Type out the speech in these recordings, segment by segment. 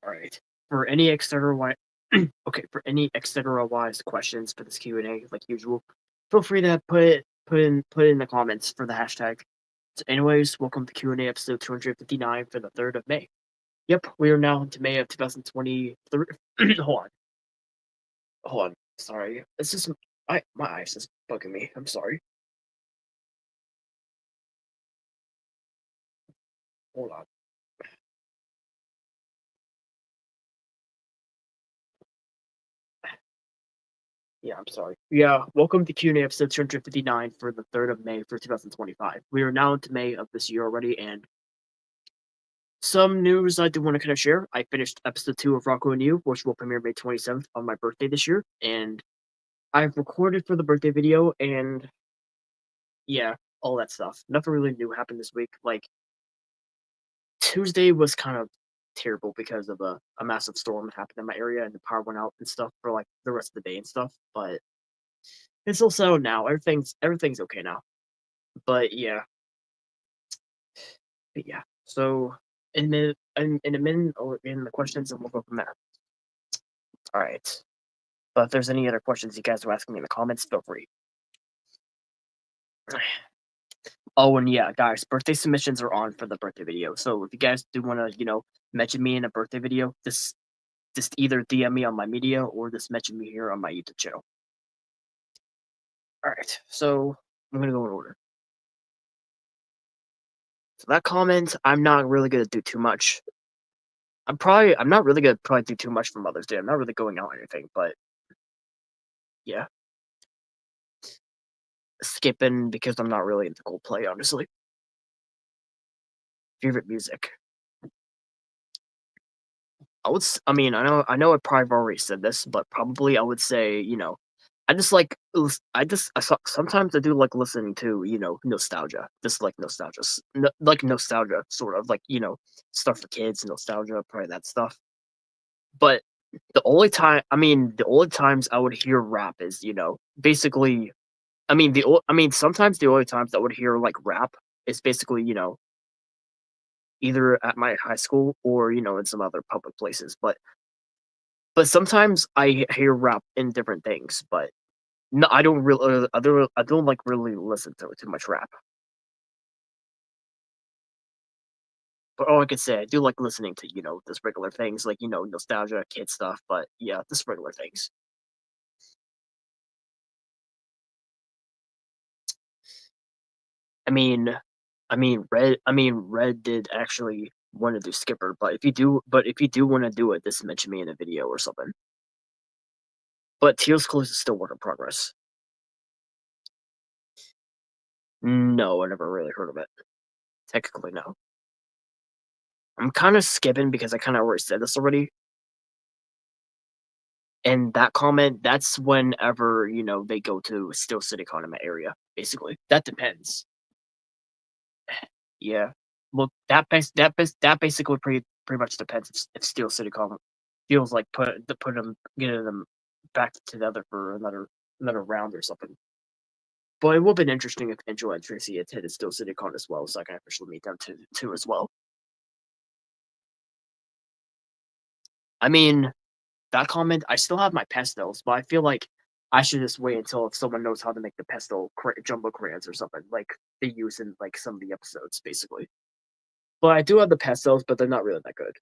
All right. For any etc. Okay, for any etc. wise questions for this Q&A, like usual, feel free to put in the comments for the hashtag. So anyways, welcome to Q&A episode 259 for the 3rd of May. Yep, we are now into May of 2023. Hold on. Hold on. Sorry. It's just my eyes is bugging me. I'm sorry. Hold on. Yeah, I'm sorry. Yeah, welcome to Q&A episode 259 for the 3rd of May for 2025. We are now into May of this year already, and some news I do want to kind of share. I finished episode 2 of Rocco and You, which will premiere May 27th on my birthday this year, and I've recorded for the birthday video, and yeah, all that stuff. Nothing really new happened this week. Like, Tuesday was kind of terrible because of a massive storm that happened in my area, and the power went out and stuff for like the rest of the day and stuff, but it's all settled now. Everything's okay now. But yeah. So in a minute or in the questions, and we'll go from there. All right. But if there's any other questions you guys are asking me in the comments, feel free. Oh, and yeah, guys, birthday submissions are on for the birthday video. So if you guys do want to, mention me in a birthday video, just either DM me on my media or just mention me here on my YouTube channel. All right. So I'm gonna go in order. So that comment, I'm not really gonna do too much. I'm not really gonna probably do too much for Mother's Day. I'm not really going out or anything, but yeah, skipping because I'm not really into Coldplay, honestly. Favorite music. I mean, I know I probably already said this, but probably I would say, I just like, sometimes I do like listening to, nostalgia, just like nostalgia, like nostalgia, sort of like, stuff for kids, nostalgia, probably that stuff. But the only times I would hear rap is, basically, sometimes the only times I would hear like rap is basically, either at my high school or, in some other public places. But sometimes I hear rap in different things, but no, I don't really, I don't like really listen to too much rap. But all I could say, I do like listening to, just regular things like, nostalgia, kid stuff. But yeah, just regular things. I mean, Red did actually want to do Skipper, but if you do want to do it, just mention me in a video or something. But Teal's Clues is still work in progress. No, I never really heard of it. Technically, no. I'm kind of skipping because I kind of already said this already. And that comment, that's whenever, they go to Steel City Con in my area, basically. That depends. Yeah. Well, that basically pretty much depends if Steel City Con feels like getting them back together for another round or something. But it would have been interesting if Angela and Tracy attended Steel City Con as well, so I can officially meet them too as well. I mean, that comment, I still have my pastels, but I feel like I should just wait until if someone knows how to make the jumbo crayons or something like they use in like some of the episodes, basically. But I do have the pastels, but they're not really that good.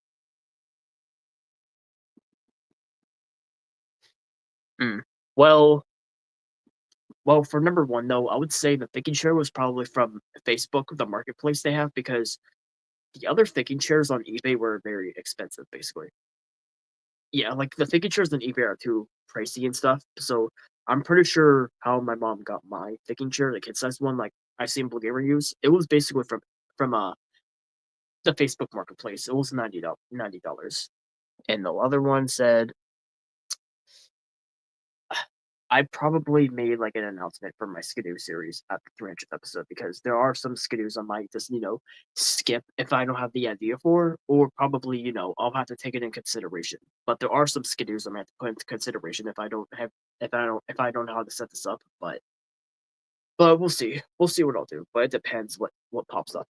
Mm. Well, for number one, though, I would say the thinking chair was probably from Facebook, the marketplace they have, because the other thinking chairs on eBay were very expensive, basically. Yeah, like the thinking chairs on eBay are too pricey and stuff. So I'm pretty sure how my mom got my thinking chair, the kid sized one, like I seen Bulgaria use. It was basically from the Facebook marketplace. It was $90, and the other one said I probably made like an announcement for my Skidoo series at the 300th episode because there are some Skidoos I might just skip if I don't have the idea for, or probably I'll have to take it in consideration. But there are some Skidoos I'm gonna have to put into consideration if I don't know how to set this up. But we'll see what I'll do. But it depends what pops up.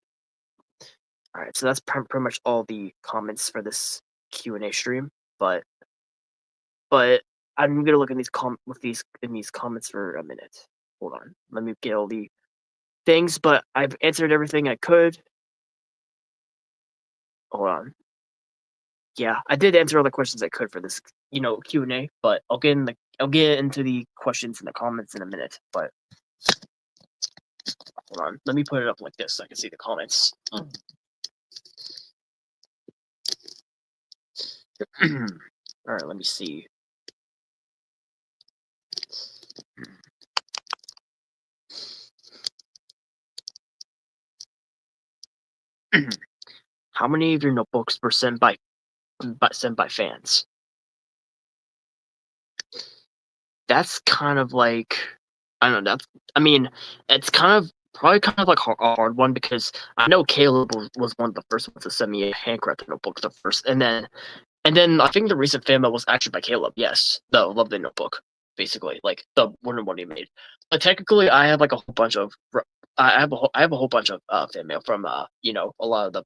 Alright, so that's pretty much all the comments for this Q&A stream, but I'm gonna look in these comments for a minute. Hold on. Let me get all the things, but I've answered everything I could. Hold on. Yeah, I did answer all the questions I could for this, Q&A, but I'll get into the questions in the comments in a minute, but hold on. Let me put it up like this so I can see the comments. Alright, let me see. How many of your notebooks were sent by fans? That's kind of like, I don't know. I mean, it's probably kind of like a hard one because I know Caleb was one of the first ones to send me a handcrafted notebook, the first, and then I think the recent fan mail was actually by Caleb. Yes, the Loveday notebook, basically, like the one he made. But technically, I have like a whole bunch of I have a whole bunch of fan mail from a lot of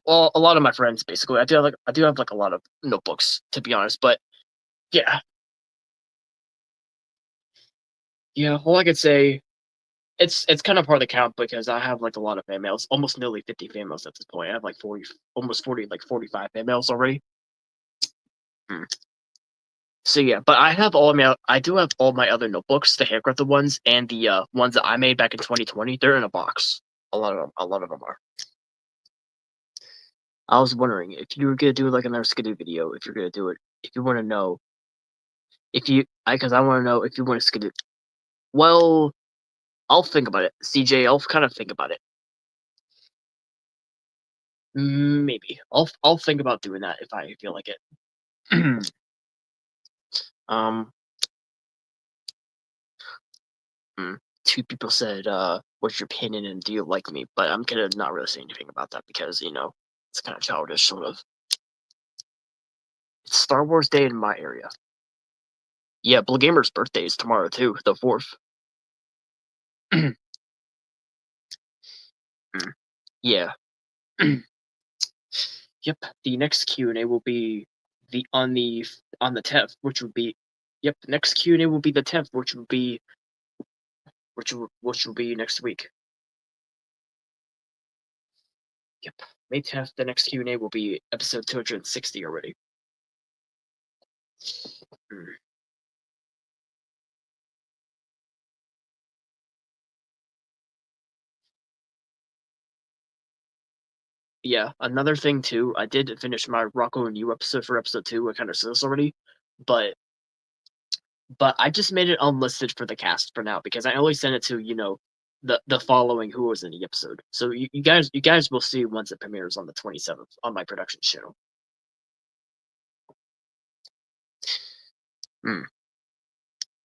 a lot of my friends. Basically, I do have like a lot of notebooks, to be honest. But yeah, all I could say, it's kind of hard to count because I have like a lot of fan mails, almost nearly 50 fan mails at this point. I have like 40, almost 40, like 45 fan mails already. So yeah, but I do have all my other notebooks, the handcrafted ones and the ones that I made back in 2020. They're in a box. A lot of them are. I was wondering if you were gonna do like another skidoo video, if you're gonna do it, if you want to know, because I want to know if you want to skidoo. Well, I'll think about it, CJ. I'll kind of think about it. Maybe I'll think about doing that if I feel like it. um, two people said, "What's your opinion and do you like me?" But I'm gonna not really say anything about that because it's kind of childish, sort of. It's Star Wars Day in my area. Yeah, Blue Gamer's birthday is tomorrow too, the 4th. Yeah. Yep. The next Q&A will be on the 10th, which would be. Yep. The next Q&A will be the 10th, which will be next week. Yep. May 10th. The next Q&A will be episode 260 already. Yeah, another thing too, I did finish my Rocco and You episode for episode 2. I kind of said this already, but I just made it unlisted for the cast for now because I only sent it to the following who was in the episode. So you guys will see once it premieres on the 27th on my production channel.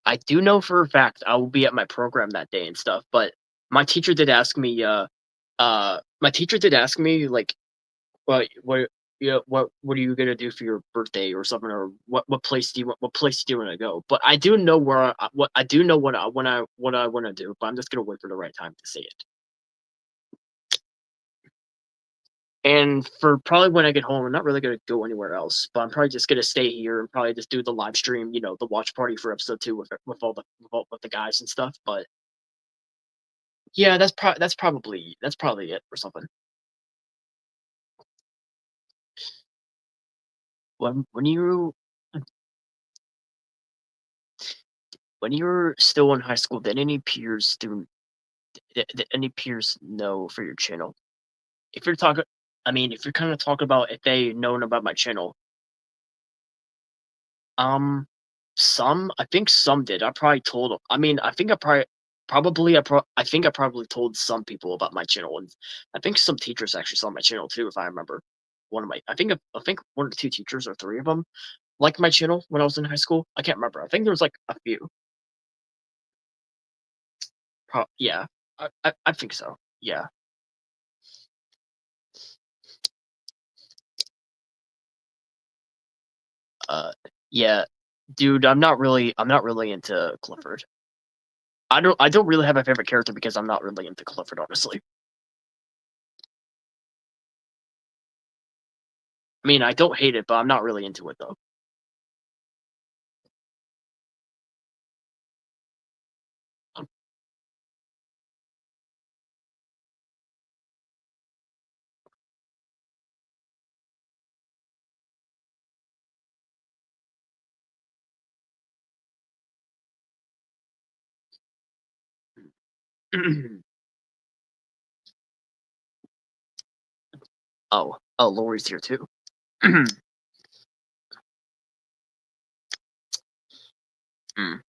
I do know for a fact I will be at my program that day and stuff, but my teacher did ask me. My teacher did ask me like, what are you gonna do for your birthday or something, or what place do you want to go? But I do know what I do know what I want to do, but I'm just gonna wait for the right time to say it. And for probably when I get home, I'm not really gonna go anywhere else, but I'm probably just gonna stay here and probably just do the live stream, the watch party for episode 2 with the guys and stuff. But yeah, that's probably it or something. When you were still in high school, did any peers know for your channel? If you're talking, I mean, if you're kind of talking about if they known about my channel, um, I think some did. I probably told. I mean, I think I think I probably told some people about my channel, and I think some teachers actually saw my channel too, if I remember. I think one or two teachers or three of them liked my channel when I was in high school. I can't remember. I think there was like a few. Yeah, I think so. Yeah. Uh, yeah, dude, I'm not really into Clifford. I don't really have a favorite character because I'm not really into Clifford, honestly. I mean, I don't hate it, but I'm not really into it though. Oh, Lori's here too. Mm.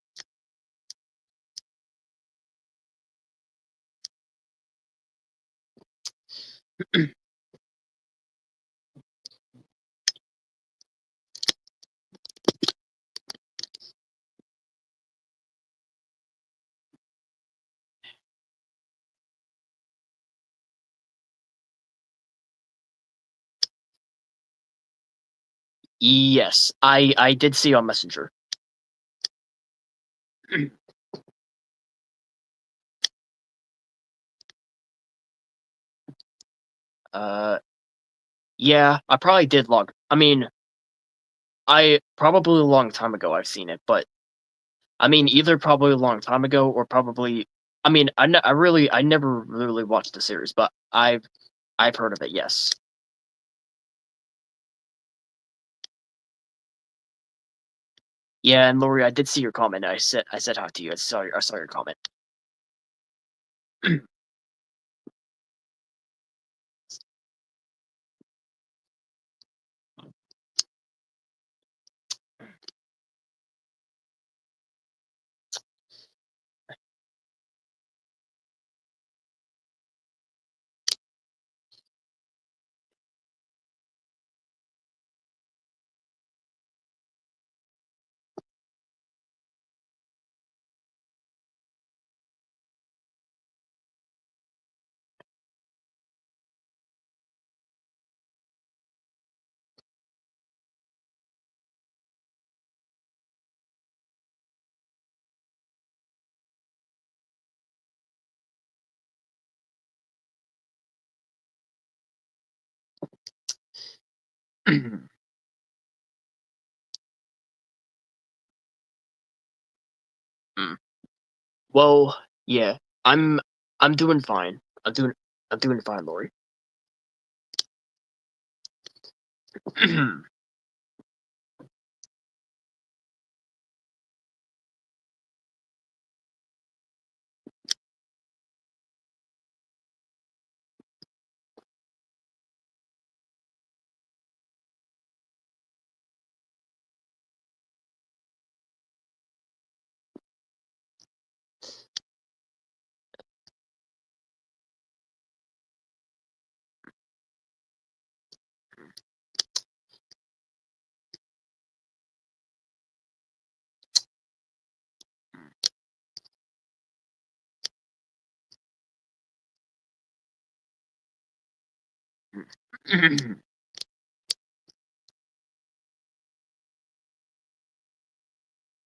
Yes, I did see on Messenger. Uh, yeah, I probably did log. I mean, I probably a long time ago I've seen it, but I mean, either probably a long time ago or probably. I mean, I never really watched the series, but I've heard of it. Yes. Yeah, and Lori, I did see your comment. I said hi to you. I saw your comment. Mm. Well, yeah, I'm doing fine. I'm doing fine, Lori.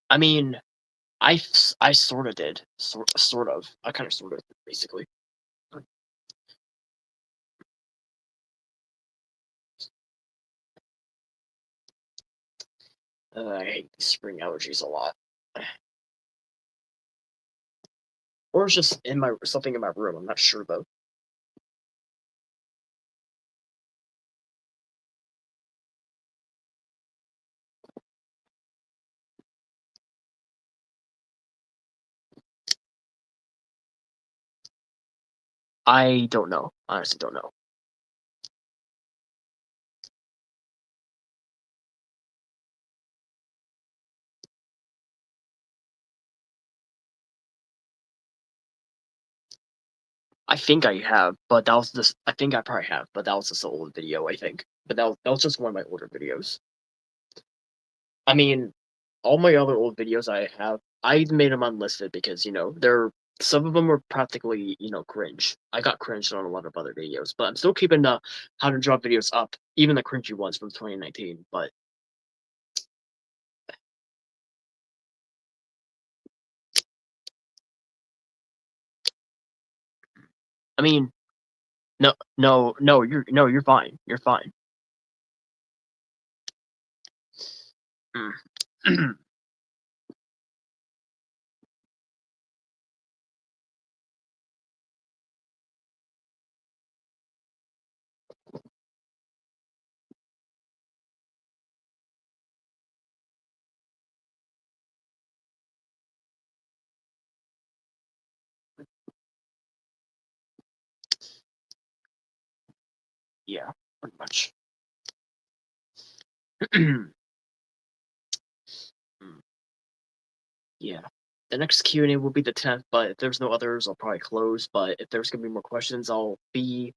I mean, I sort of did, sort of. I kind of sort of basically. I hate spring allergies a lot. Or it's just in my something in my room. I'm not sure though. I don't know. Honestly, don't know. I think I have, but that was just. I think I probably have, but that was just an old video. I think, but that was just one of my older videos. I mean, all my other old videos I have, I made them unlisted because they're some of them were practically cringe. I got cringed on a lot of other videos, but I'm still keeping the how to draw videos up, even the cringy ones from 2019. But I mean, no, no, no, you're fine. You're fine. Mm. Yeah, pretty much. Mm, yeah. The next Q&A will be the 10th, but if there's no others, I'll probably close. But if there's gonna be more questions, I'll be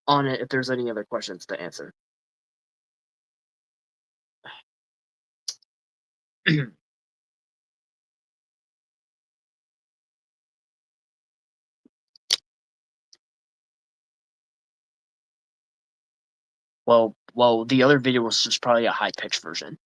on it if there's any other questions to answer. Well, the other video was just probably a high pitched version.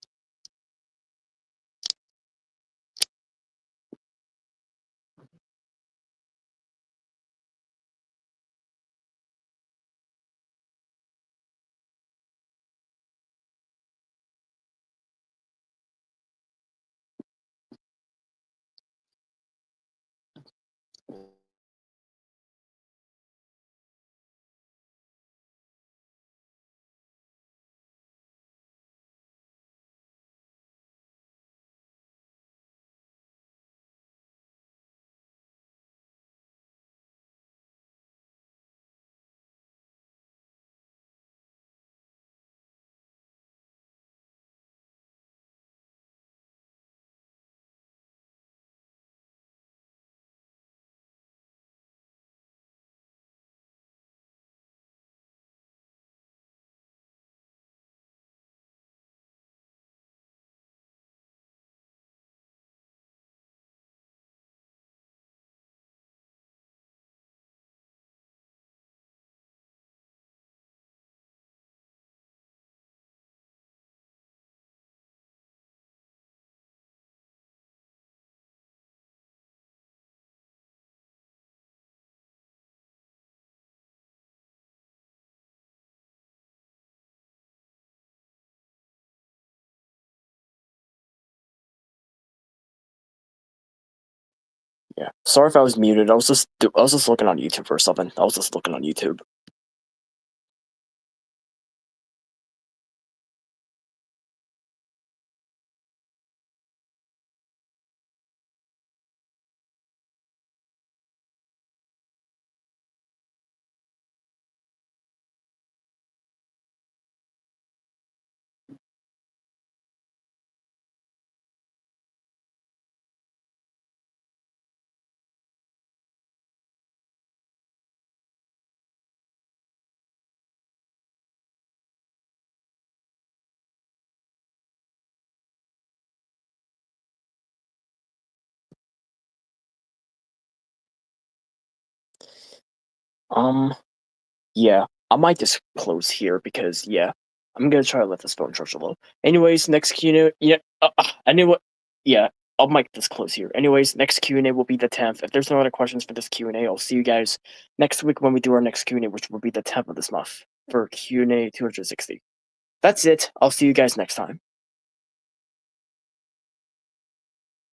Yeah. Sorry if I was muted. I was just looking on YouTube for something. I was just looking on YouTube. Um, yeah, I might just close here because yeah, I'm gonna try to let this phone charge a little. Anyways, next Q&A. Yeah, anyway, yeah, I'll make this close here. Anyways, next Q&A will be the 10th. If there's no other questions for this Q&A, I'll see you guys next week when we do our next Q&A, which will be the 10th of this month for Q&A 260. That's it. I'll see you guys next time.